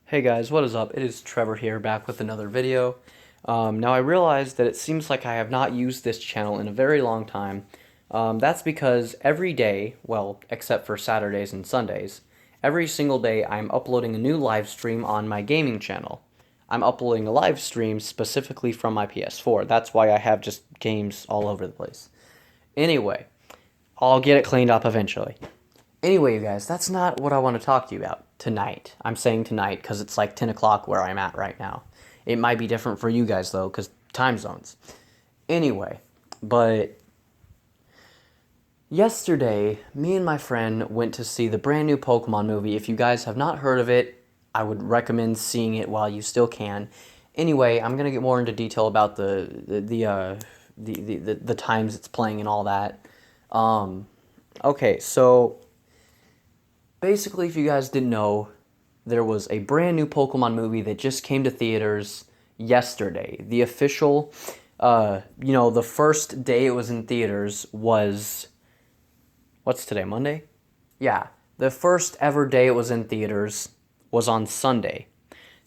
Hey guys, what is up? It is Trevor here, back with another video. Now I realize that it seems like I have not used this channel in a very long time. That's because every day, well, except for Saturdays and Sundays, every single day I'm uploading a new live stream on my gaming channel. I'm uploading a live stream specifically from my PS4. That's why I have just games all over the place. Anyway, I'll get it cleaned up eventually. Anyway, you guys, that's not what I want to talk to you about tonight. I'm saying tonight because it's like 10 o'clock where I'm at right now. It might be different for you guys, though, because time zones. Anyway, but yesterday, me and my friend went to see the brand new Pokemon movie. If you guys have not heard of it, I would recommend seeing it while you still can. Anyway, I'm gonna get more into detail about the times it's playing and all that. Okay, so basically, if you guys didn't know, there was a brand new Pokemon movie that just came to theaters yesterday. The official, the first day it was in theaters was, what's today, Monday? Yeah, the first ever day it was in theaters was on Sunday.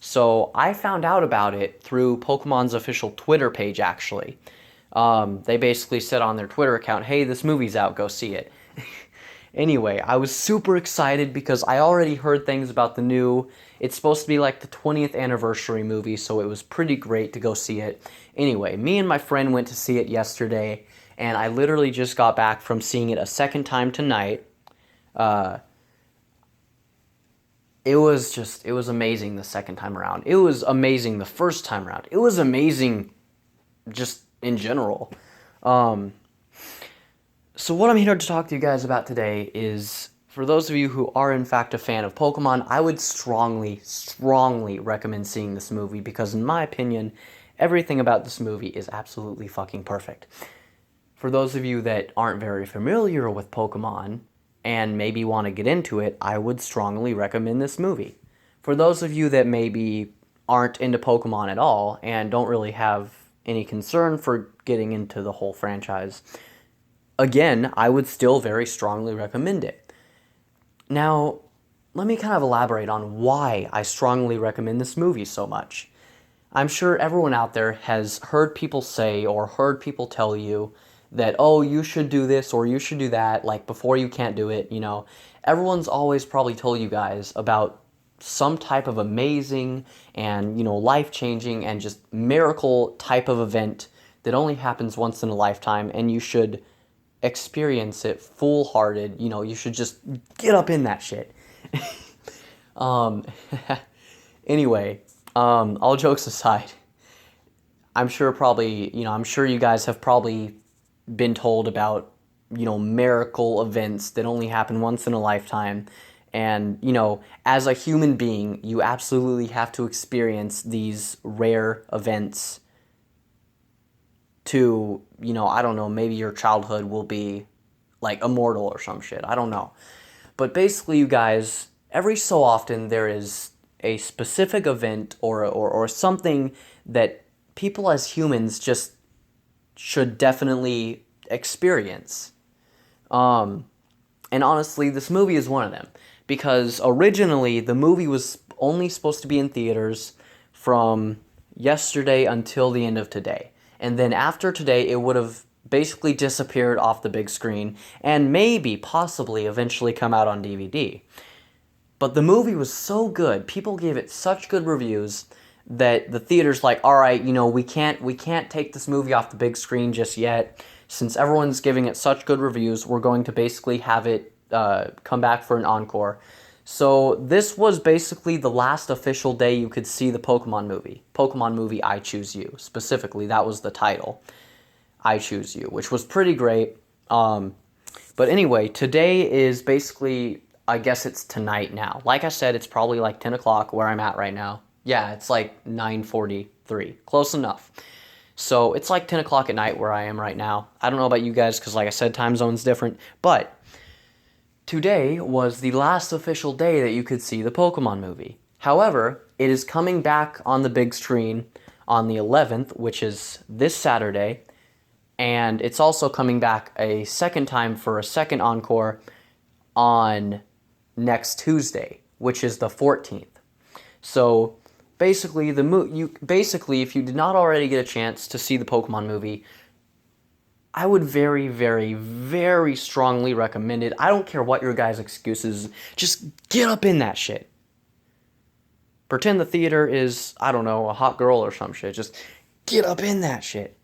So I found out about it through Pokemon's official Twitter page, actually. They basically said on their Twitter account, hey, this movie's out, go see it. Anyway, I was super excited because I already heard things about the new, it's supposed to be like the 20th anniversary movie, so it was pretty great to go see it. Anyway, me and my friend went to see it yesterday, and I literally just got back from seeing it a second time tonight. It was amazing the second time around. It was amazing the first time around. It was amazing just in general. So what I'm here to talk to you guys about today is, for those of you who are in fact a fan of Pokemon, I would strongly recommend seeing this movie because in my opinion, everything about this movie is absolutely fucking perfect. For those of you that aren't very familiar with Pokemon and maybe want to get into it, I would strongly recommend this movie. For those of you that maybe aren't into Pokemon at all and don't really have any concern for getting into the whole franchise, again, I would still very strongly recommend it. Now, let me kind of elaborate on why I strongly recommend this movie so much. I'm sure everyone out there has heard people say or heard people tell you that, oh, you should do this or you should do that, like before you can't do it, Everyone's always probably told you guys about some type of amazing and, life-changing and just miracle type of event that only happens once in a lifetime, and you should experience it full-hearted. You should just get up in that shit. um, anyway, all jokes aside, I'm sure you guys have probably been told about, miracle events that only happen once in a lifetime. And, as a human being, you absolutely have to experience these rare events to, I don't know, maybe your childhood will be like immortal or some shit. I don't know. But basically, you guys, every so often there is a specific event or something that people as humans just should definitely experience. And honestly, this movie is one of them. Because originally, the movie was only supposed to be in theaters from yesterday until the end of today. And then after today, it would have basically disappeared off the big screen and maybe, possibly, eventually come out on DVD. But the movie was so good, people gave it such good reviews that the theater's like, all right, we can't take this movie off the big screen just yet. Since everyone's giving it such good reviews, we're going to basically have it come back for an encore. So this was basically the last official day you could see the Pokemon movie. Pokemon movie I Choose You. Specifically, that was the title. I Choose You, which was pretty great. But anyway, today is basically, I guess it's tonight now. Like I said, it's probably like 10 o'clock where I'm at right now. Yeah, it's like 9:43. Close enough. So it's like 10 o'clock at night where I am right now. I don't know about you guys because, like I said, time zone's different. But today was the last official day that you could see the Pokemon movie. However, it is coming back on the big screen on the 11th, which is this Saturday, and it's also coming back a second time for a second encore on next Tuesday, which is the 14th. So basically, if you did not already get a chance to see the Pokemon movie, I would very, very, very strongly recommend it. I don't care what your guys' excuses. Just get up in that shit. Pretend the theater is, I don't know, a hot girl or some shit. Just get up in that shit.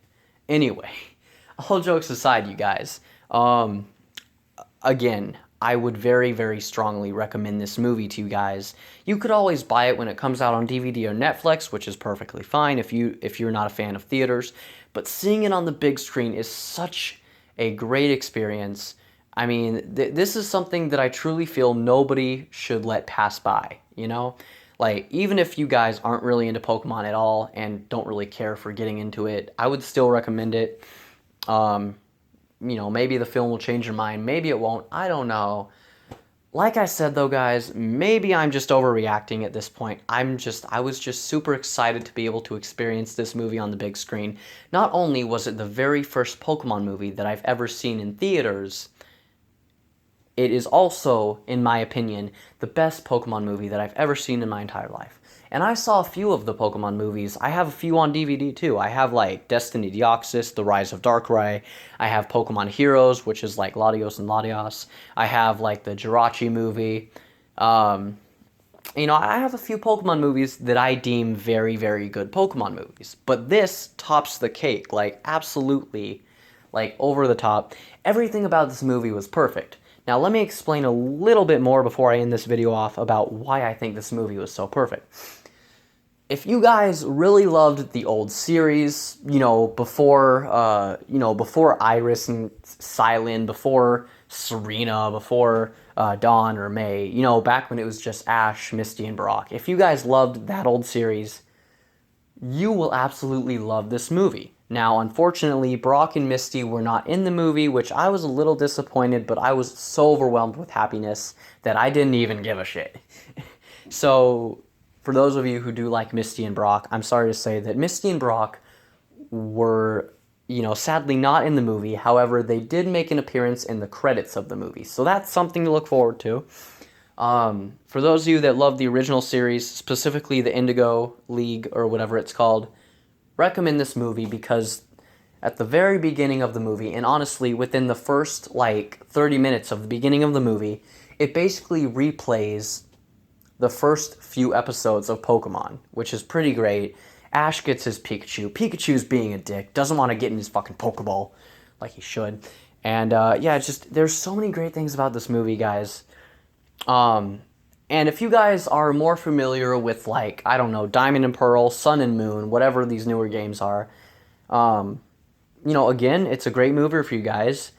Anyway, all jokes aside, you guys. Again, I would very, very strongly recommend this movie to you guys. You could always buy it when it comes out on DVD or Netflix, which is perfectly fine if you're not a fan of theaters. But seeing it on the big screen is such a great experience. I mean, this is something that I truly feel nobody should let pass by, you know? Like, even if you guys aren't really into Pokemon at all and don't really care for getting into it, I would still recommend it. Maybe the film will change your mind. Maybe it won't. I don't know. Like I said, though, guys, maybe I'm just overreacting at this point. I was just super excited to be able to experience this movie on the big screen. Not only was it the very first Pokemon movie that I've ever seen in theaters, it is also, in my opinion, the best Pokemon movie that I've ever seen in my entire life. And I saw a few of the Pokemon movies. I have a few on DVD too. I have like Destiny Deoxys, The Rise of Darkrai. I have Pokemon Heroes, which is like Latios and Latias. I have like the Jirachi movie. I have a few Pokemon movies that I deem very, very good Pokemon movies. But this tops the cake, like absolutely, like over the top. Everything about this movie was perfect. Now let me explain a little bit more before I end this video off about why I think this movie was so perfect. If you guys really loved the old series, before Iris and Silent, before Serena, before Dawn or May, back when it was just Ash, Misty, and Brock. If you guys loved that old series, you will absolutely love this movie. Now, unfortunately, Brock and Misty were not in the movie, which I was a little disappointed, but I was so overwhelmed with happiness that I didn't even give a shit. So, for those of you who do like Misty and Brock, I'm sorry to say that Misty and Brock were, sadly not in the movie. However, they did make an appearance in the credits of the movie, so that's something to look forward to. For those of you that love the original series, specifically the Indigo League or whatever it's called, recommend this movie because at the very beginning of the movie, and honestly within the first 30 minutes of the beginning of the movie, it basically replays the first few episodes of Pokemon, which is pretty great. Ash gets his Pikachu. Pikachu's being a dick, doesn't want to get in his fucking Pokeball like he should. And there's so many great things about this movie, guys. And if you guys are more familiar with, Diamond and Pearl, Sun and Moon, whatever these newer games are, again, it's a great movie for you guys,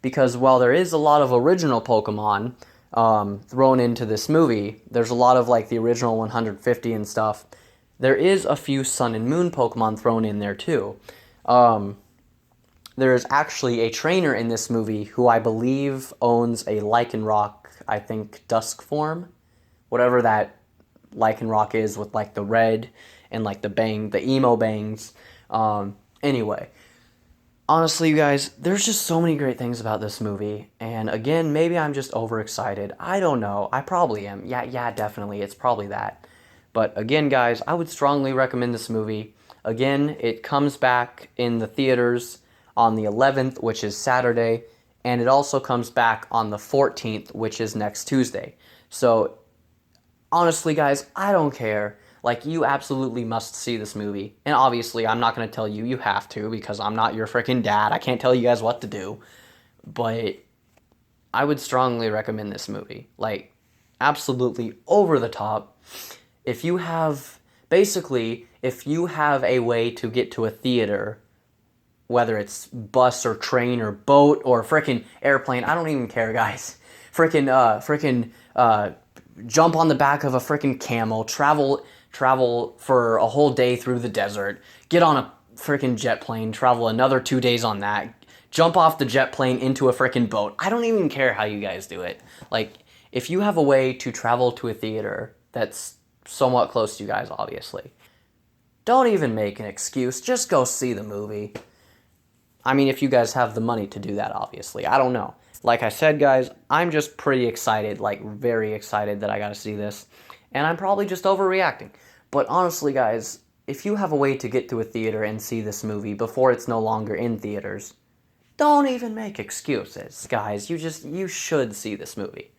because while there is a lot of original Pokemon thrown into this movie, there's a lot of, the original 150 and stuff, there is a few Sun and Moon Pokemon thrown in there, too. There's actually a trainer in this movie who I believe owns a Lycanroc, I think, Dusk form. Whatever that Lycanroc is with, the red and, the emo bangs. Anyway, honestly, you guys, there's just so many great things about this movie. And, again, maybe I'm just overexcited. I don't know. I probably am. Yeah, definitely. It's probably that. But, again, guys, I would strongly recommend this movie. Again, it comes back in the theaters on the 11th, which is Saturday. And it also comes back on the 14th, which is next Tuesday. So, honestly, guys, I don't care. You absolutely must see this movie. And obviously, I'm not going to tell you you have to, because I'm not your freaking dad. I can't tell you guys what to do. But I would strongly recommend this movie. Absolutely over the top. If you have a way to get to a theater, whether it's bus or train or boat or freaking airplane, I don't even care, guys. Jump on the back of a freaking camel, travel for a whole day through the desert, get on a freaking jet plane, travel another 2 days on that, jump off the jet plane into a freaking boat. I don't even care how you guys do it. If you have a way to travel to a theater that's somewhat close to you guys, obviously, don't even make an excuse. Just go see the movie. I mean, if you guys have the money to do that, obviously. I don't know. Like I said, guys, I'm just pretty excited, like very excited that I got to see this. And I'm probably just overreacting. But honestly, guys, if you have a way to get to a theater and see this movie before it's no longer in theaters, don't even make excuses, guys. You should see this movie.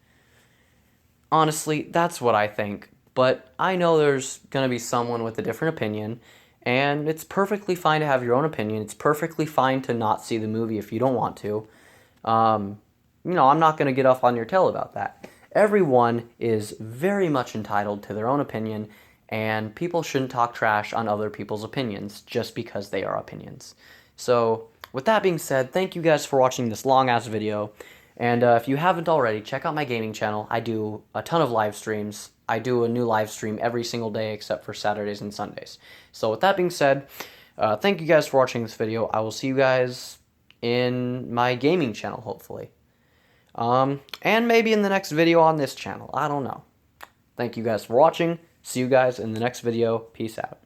Honestly, that's what I think. But I know there's going to be someone with a different opinion, and it's perfectly fine to have your own opinion. It's perfectly fine to not see the movie if you don't want to. I'm not going to get off on your tail about that. Everyone is very much entitled to their own opinion, and people shouldn't talk trash on other people's opinions just because they are opinions. So, with that being said, thank you guys for watching this long-ass video. And if you haven't already, check out my gaming channel. I do a ton of live streams. I do a new live stream every single day except for Saturdays and Sundays. So with that being said, thank you guys for watching this video. I will see you guys in my gaming channel, hopefully. And maybe in the next video on this channel. I don't know. Thank you guys for watching. See you guys in the next video. Peace out.